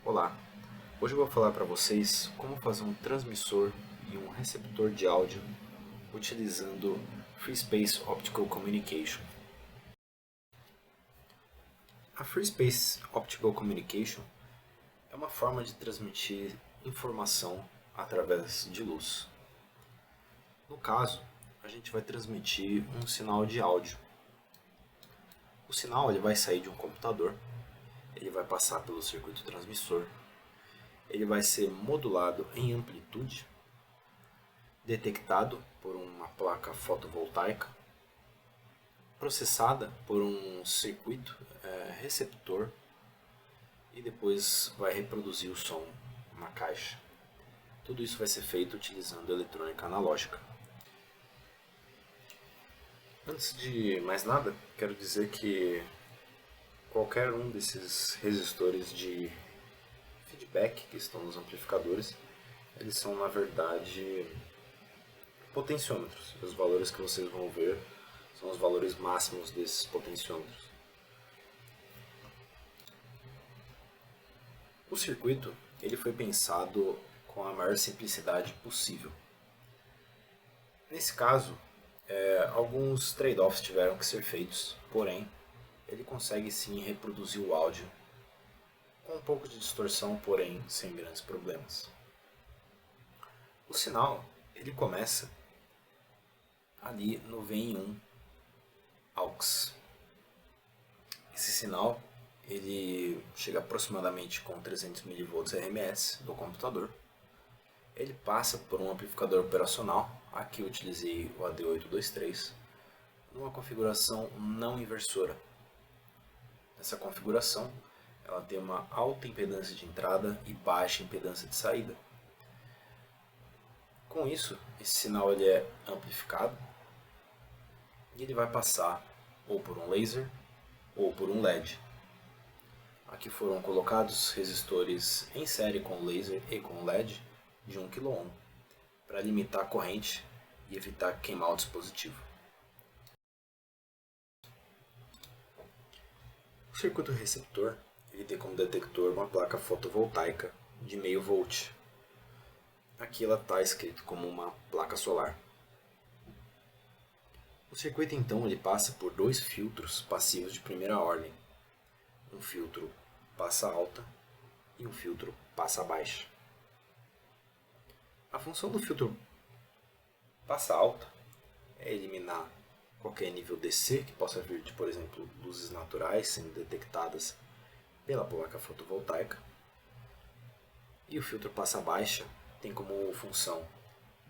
Olá, hoje eu vou falar para vocês como fazer um transmissor e um receptor de áudio utilizando FreeSpace Optical Communication. A FreeSpace Optical Communication é uma forma de transmitir informação através de luz. No caso, a gente vai transmitir um sinal de áudio. O sinal ele vai sair de um computador, ele vai passar pelo circuito transmissor, ele vai ser modulado em amplitude, detectado por uma placa fotovoltaica, processada por um circuito receptor e depois vai reproduzir o som na caixa. Tudo isso vai ser feito utilizando eletrônica analógica. Antes de mais nada, quero dizer que qualquer um desses resistores de feedback que estão nos amplificadores, eles são na verdade potenciômetros. Os valores que vocês vão ver são os valores máximos desses potenciômetros. O circuito ele foi pensado com a maior simplicidade possível. Nesse caso, alguns trade-offs tiveram que ser feitos, porém, ele consegue sim reproduzir o áudio com um pouco de distorção, porém sem grandes problemas. O sinal ele começa ali no VIN1 AUX. Esse sinal ele chega aproximadamente com 300 mV RMS do computador. Ele passa por um amplificador operacional, aqui eu utilizei o AD823, numa configuração não inversora. Essa configuração ela tem uma alta impedância de entrada e baixa impedância de saída. Com isso, esse sinal ele é amplificado e ele vai passar ou por um laser ou por um LED. Aqui foram colocados resistores em série com laser e com LED de 1 kΩ para limitar a corrente e evitar queimar o dispositivo. O circuito receptor ele tem como detector uma placa fotovoltaica de meio volt. Aqui ela está escrito como uma placa solar. O circuito então ele passa por dois filtros passivos de primeira ordem. Um filtro passa alta e um filtro passa baixa. A função do filtro passa alta é eliminar qualquer nível DC que possa vir de, por exemplo, luzes naturais sendo detectadas pela placa fotovoltaica. E o filtro passa baixa tem como função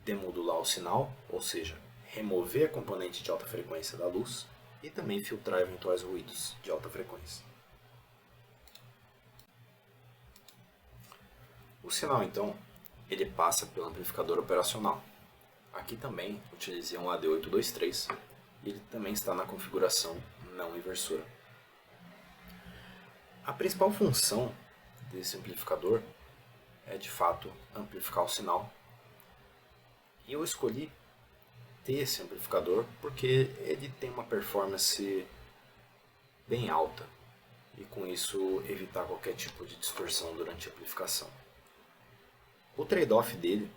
demodular o sinal, ou seja, remover a componente de alta frequência da luz e também filtrar eventuais ruídos de alta frequência. O sinal então ele passa pelo amplificador operacional. Aqui também utilizei um AD823 e ele também está na configuração não inversora. A principal função desse amplificador é de fato amplificar o sinal. E eu escolhi ter esse amplificador porque ele tem uma performance bem alta e com isso evitar qualquer tipo de distorção durante a amplificação. O trade-off dele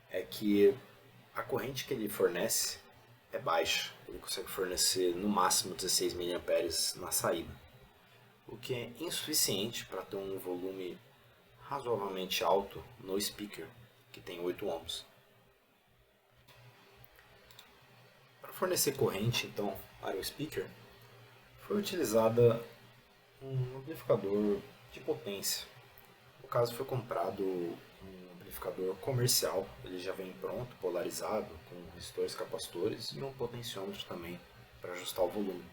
é que a corrente que ele fornece é baixa, ele consegue fornecer no máximo 16 mA na saída, o que é insuficiente para ter um volume razoavelmente alto no speaker, que tem 8 ohms. Para fornecer corrente então para o speaker, foi utilizada um amplificador de potência. No caso foi comprado um amplificador comercial, ele já vem pronto, polarizado, com resistores capacitores e um potenciômetro também para ajustar o volume.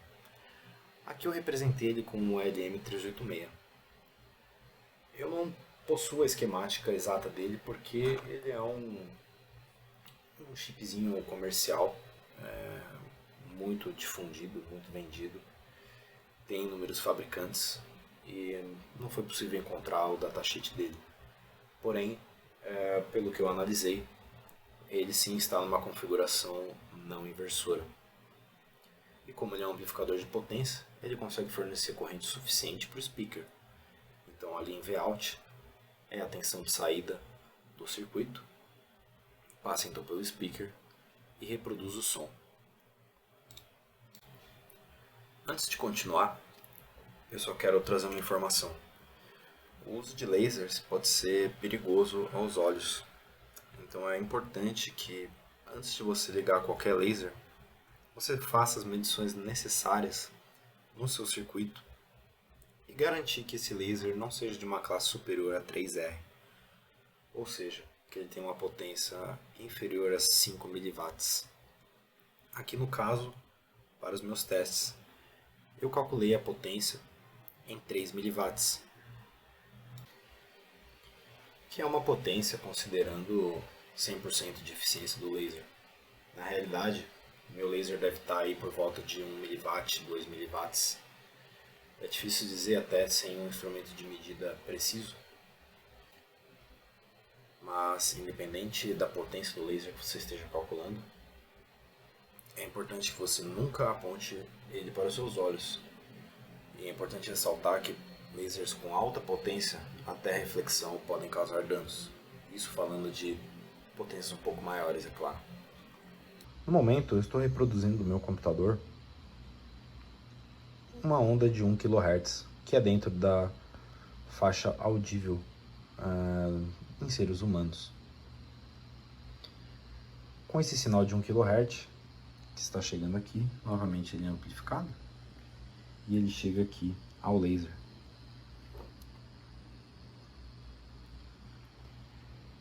Aqui eu representei ele com um LM386. Eu não possuo a esquemática exata dele porque ele é um chipzinho comercial muito difundido, muito vendido, tem inúmeros fabricantes e não foi possível encontrar o datasheet dele. Porém, pelo que eu analisei, ele sim está numa configuração não inversora. E como ele é um amplificador de potência, ele consegue fornecer corrente suficiente para o speaker. Então ali em Vout é a tensão de saída do circuito, passa então pelo speaker e reproduz o som. Antes de continuar, eu só quero trazer uma informação. O uso de lasers pode ser perigoso aos olhos, então é importante que antes de você ligar qualquer laser, você faça as medições necessárias no seu circuito e garantir que esse laser não seja de uma classe superior a 3R, ou seja, que ele tenha uma potência inferior a 5 mW. Aqui no caso, para os meus testes, eu calculei a potência em 3 mW, que é uma potência considerando 100% de eficiência do laser. Na realidade, meu laser deve estar aí por volta de 1 mW, 2 mW. É difícil dizer até sem um instrumento de medida preciso. Mas, independente da potência do laser que você esteja calculando, é importante que você nunca aponte ele para os seus olhos. E é importante ressaltar que lasers com alta potência até reflexão podem causar danos. Isso falando de potências um pouco maiores, é claro. No momento, eu estou reproduzindo do meu computador uma onda de 1 kHz, que é dentro da faixa audível em seres humanos. Com esse sinal de 1 kHz, que está chegando aqui, novamente ele é amplificado, e ele chega aqui ao laser.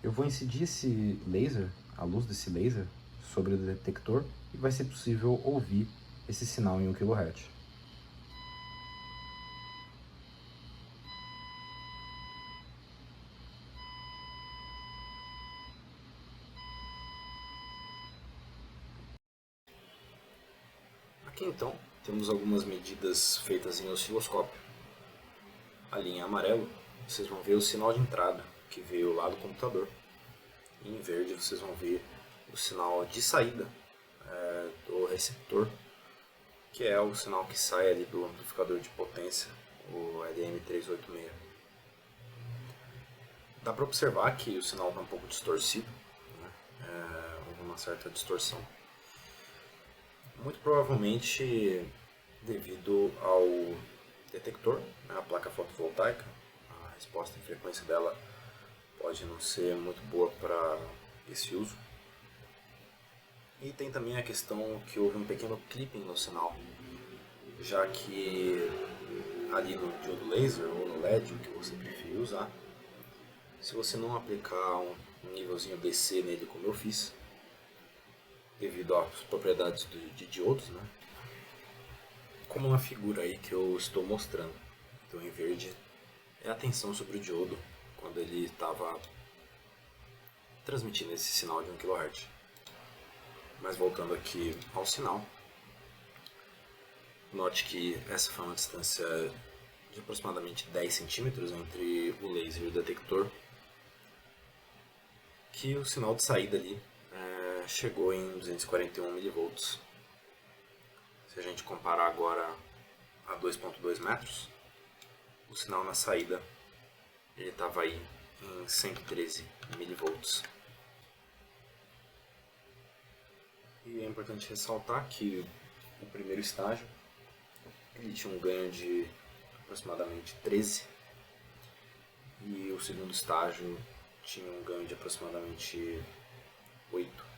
Eu vou incidir esse laser, a luz desse laser, sobre o detector e vai ser possível ouvir esse sinal em 1 kHz. Aqui então temos algumas medidas feitas em osciloscópio. Ali em amarelo vocês vão ver o sinal de entrada que veio lá do computador. E em verde vocês vão ver o sinal de saída do receptor, que é o sinal que sai ali do amplificador de potência, o LM386. Dá para observar que o sinal está um pouco distorcido, né? Houve uma certa distorção. Muito provavelmente devido ao detector, né, a placa fotovoltaica. A resposta em frequência dela pode não ser muito boa para esse uso. E tem também a questão que houve um pequeno clipping no sinal, já que ali no diodo laser ou no LED, o que você preferir usar, se você não aplicar um nívelzinho DC nele como eu fiz, devido às propriedades de diodos, né? Como na figura aí que eu estou mostrando. Então em verde é a tensão sobre o diodo quando ele estava transmitindo esse sinal de 1 kHz. Mas voltando aqui ao sinal, note que essa foi uma distância de aproximadamente 10 centímetros entre o laser e o detector, que o sinal de saída ali chegou em 241 mV. Se a gente comparar agora a 2.2 metros, o sinal na saída ele estava aí em 113 mV. E é importante ressaltar que o primeiro estágio ele tinha um ganho de aproximadamente 13 e o segundo estágio tinha um ganho de aproximadamente 8.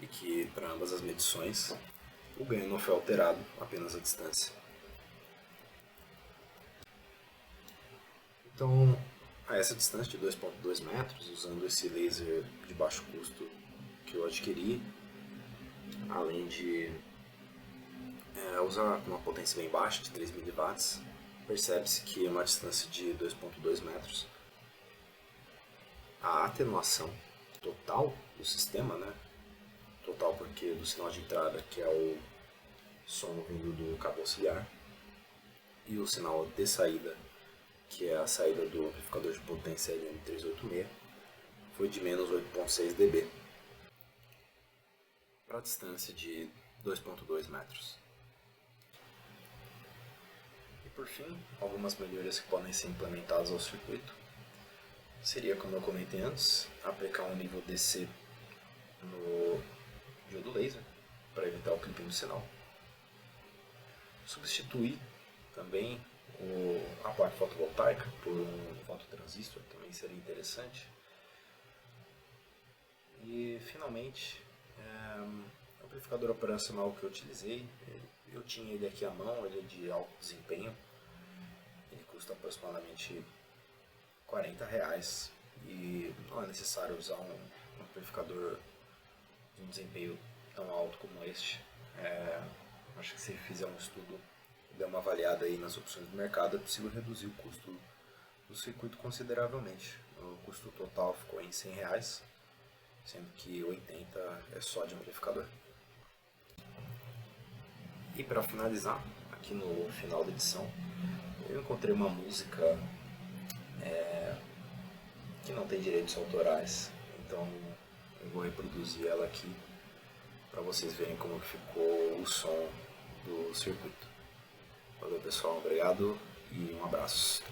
E que para ambas as medições o ganho não foi alterado, apenas a distância. Então, a essa distância de 2.2 metros, usando esse laser de baixo custo que eu adquiri, além de usar uma potência bem baixa, de 3 mW, percebe-se que a uma distância de 2.2 metros, a atenuação total do sistema, né? Total porque do sinal de entrada, que é o som vindo do cabo auxiliar, e o sinal de saída, que é a saída do amplificador de potência LM386, foi de menos 8.6 dB para a distância de 2.2 metros. Por fim, algumas melhorias que podem ser implementadas ao circuito seria, como eu comentei antes, aplicar um nível DC no diodo laser para evitar o clipping do sinal. Substituir também a placa fotovoltaica por um fototransistor também seria interessante. E finalmente, o amplificador operacional que eu utilizei, eu tinha ele aqui à mão, ele é de alto desempenho, ele custa aproximadamente R$40 e não é necessário usar um amplificador de um desempenho tão alto como este. Acho que se fizer um estudo, der uma avaliada aí nas opções do mercado, é possível reduzir o custo do circuito consideravelmente. O custo total ficou em R$100, sendo que 80 é só de amplificador. E para finalizar, aqui no final da edição, eu encontrei uma música que não tem direitos autorais, então eu vou reproduzir ela aqui para vocês verem como ficou o som do circuito. Valeu pessoal, obrigado e um abraço.